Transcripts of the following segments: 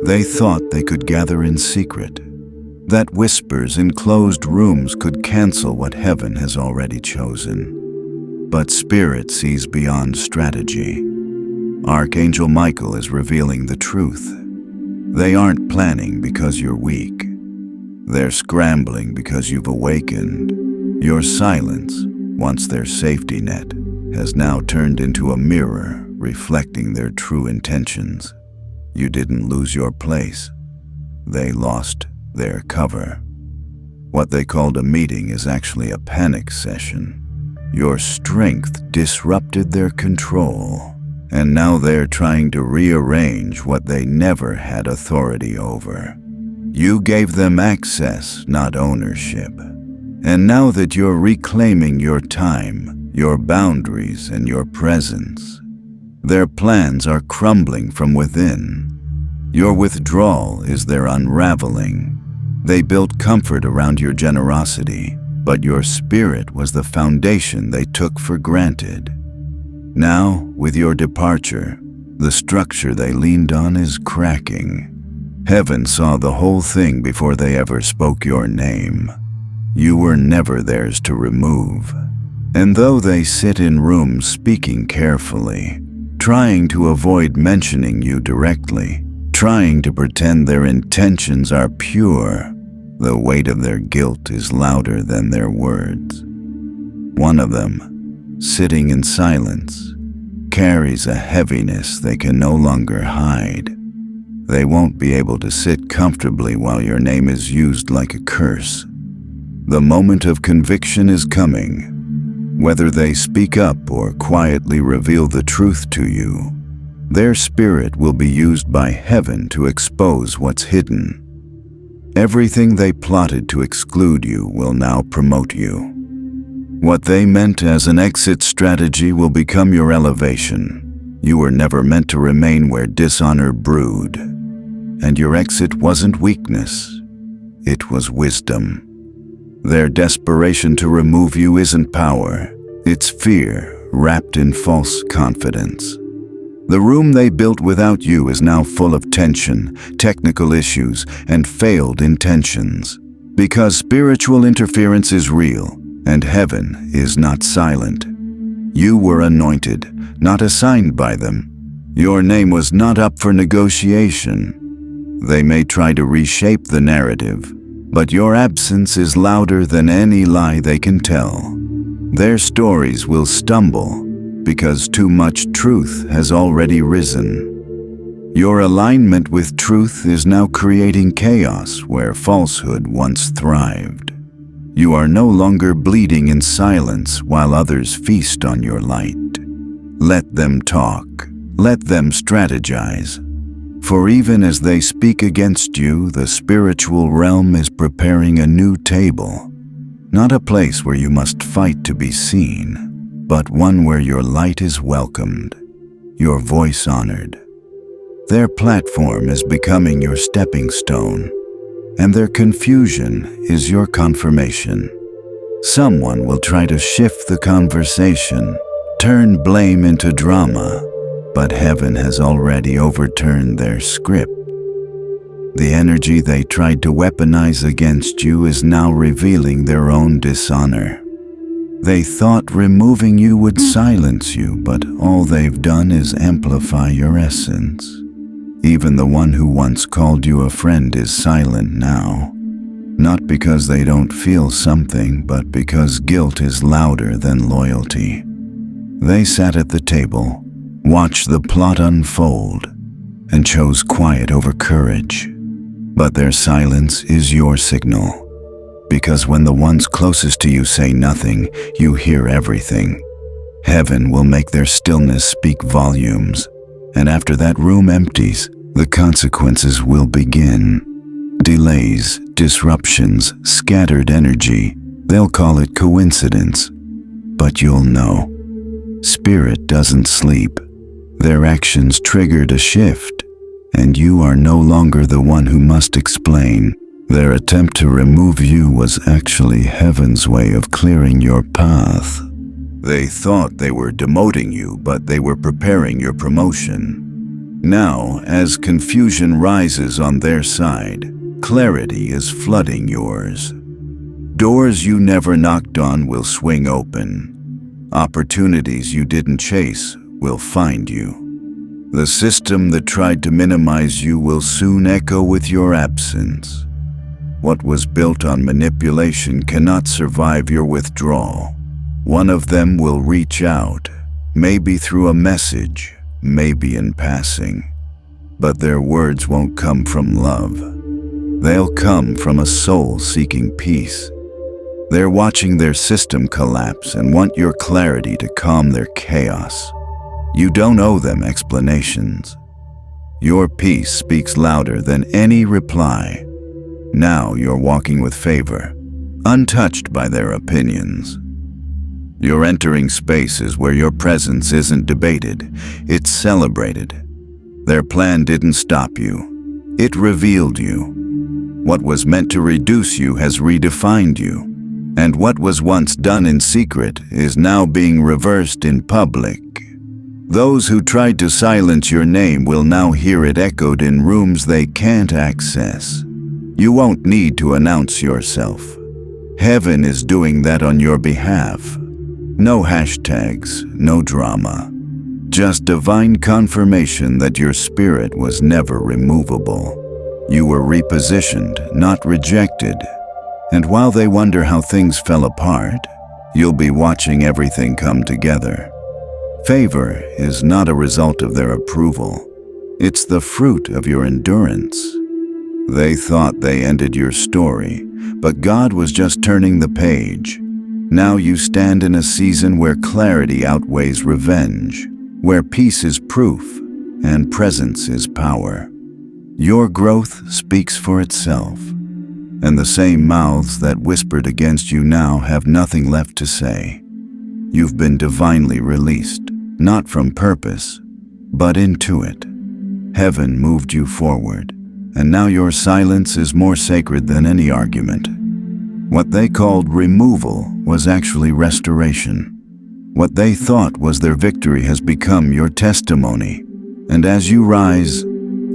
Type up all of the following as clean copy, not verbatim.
They thought they could gather in secret, that whispers in closed rooms could cancel what heaven has already chosen. But Spirit sees beyond strategy. Archangel Michael is revealing the truth. They aren't planning because you're weak. They're scrambling because you've awakened. Your silence, once their safety net, has now turned into a mirror reflecting their true intentions. You didn't lose your place. They lost their cover. What they called a meeting is actually a panic session. Your strength disrupted their control, and now they're trying to rearrange what they never had authority over. You gave them access, not ownership. And now that you're reclaiming your time, your boundaries, and your presence, their plans are crumbling from within. Your withdrawal is their unraveling. They built comfort around your generosity, but your spirit was the foundation they took for granted. Now, with your departure, the structure they leaned on is cracking. Heaven saw the whole thing before they ever spoke your name. You were never theirs to remove. And though they sit in rooms speaking carefully, trying to avoid mentioning you directly, trying to pretend their intentions are pure, the weight of their guilt is louder than their words. One of them, sitting in silence, carries a heaviness they can no longer hide. They won't be able to sit comfortably while your name is used like a curse. The moment of conviction is coming. Whether they speak up or quietly reveal the truth to you, their spirit will be used by heaven to expose what's hidden. Everything they plotted to exclude you will now promote you. What they meant as an exit strategy will become your elevation. You were never meant to remain where dishonor brewed. And your exit wasn't weakness, it was wisdom. Their desperation to remove you isn't power, it's fear wrapped in false confidence. The room they built without you is now full of tension, technical issues, and failed intentions. Because spiritual interference is real, and heaven is not silent. You were anointed, not assigned by them. Your name was not up for negotiation. They may try to reshape the narrative, but your absence is louder than any lie they can tell. Their stories will stumble because too much truth has already risen. Your alignment with truth is now creating chaos where falsehood once thrived. You are no longer bleeding in silence while others feast on your light. Let them talk. Let them strategize. For even as they speak against you, the spiritual realm is preparing a new table. Not a place where you must fight to be seen, but one where your light is welcomed, your voice honored. Their platform is becoming your stepping stone, and their confusion is your confirmation. Someone will try to shift the conversation, turn blame into drama, but heaven has already overturned their script. The energy they tried to weaponize against you is now revealing their own dishonor. They thought removing you would silence you, but all they've done is amplify your essence. Even the one who once called you a friend is silent now. Not because they don't feel something, but because guilt is louder than loyalty. They sat at the table, watched the plot unfold, and chose quiet over courage. But their silence is your signal. Because when the ones closest to you say nothing, you hear everything. Heaven will make their stillness speak volumes. And after that room empties, the consequences will begin. Delays, disruptions, scattered energy. They'll call it coincidence. But you'll know. Spirit doesn't sleep. Their actions triggered a shift, and you are no longer the one who must explain. Their attempt to remove you was actually heaven's way of clearing your path. They thought they were demoting you, but they were preparing your promotion. Now, as confusion rises on their side, clarity is flooding yours. Doors you never knocked on will swing open. Opportunities you didn't chase will find you. The system that tried to minimize you will soon echo with your absence. What was built on manipulation cannot survive your withdrawal. One of them will reach out, maybe through a message, maybe in passing. But their words won't come from love. They'll come from a soul seeking peace. They're watching their system collapse and want your clarity to calm their chaos. You don't owe them explanations. Your peace speaks louder than any reply. Now you're walking with favor, untouched by their opinions. You're entering spaces where your presence isn't debated, it's celebrated. Their plan didn't stop you, it revealed you. What was meant to reduce you has redefined you, and what was once done in secret is now being reversed in public. Those who tried to silence your name will now hear it echoed in rooms they can't access. You won't need to announce yourself. Heaven is doing that on your behalf. No hashtags, no drama. Just divine confirmation that your spirit was never removable. You were repositioned, not rejected. And while they wonder how things fell apart, you'll be watching everything come together. Favor is not a result of their approval. It's the fruit of your endurance. They thought they ended your story, but God was just turning the page. Now you stand in a season where clarity outweighs revenge, where peace is proof and presence is power. Your growth speaks for itself, and the same mouths that whispered against you now have nothing left to say. You've been divinely released, not from purpose, but into it. Heaven moved you forward, and now your silence is more sacred than any argument. What they called removal was actually restoration. What they thought was their victory has become your testimony. And as you rise,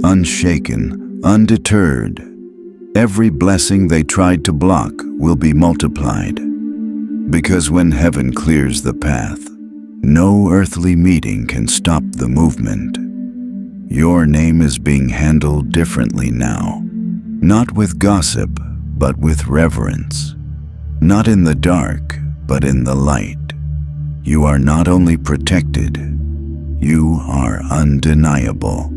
unshaken, undeterred, every blessing they tried to block will be multiplied. Because when heaven clears the path, no earthly meeting can stop the movement. Your name is being handled differently now, not with gossip, but with reverence. Not in the dark, but in the light. You are not only protected, you are undeniable.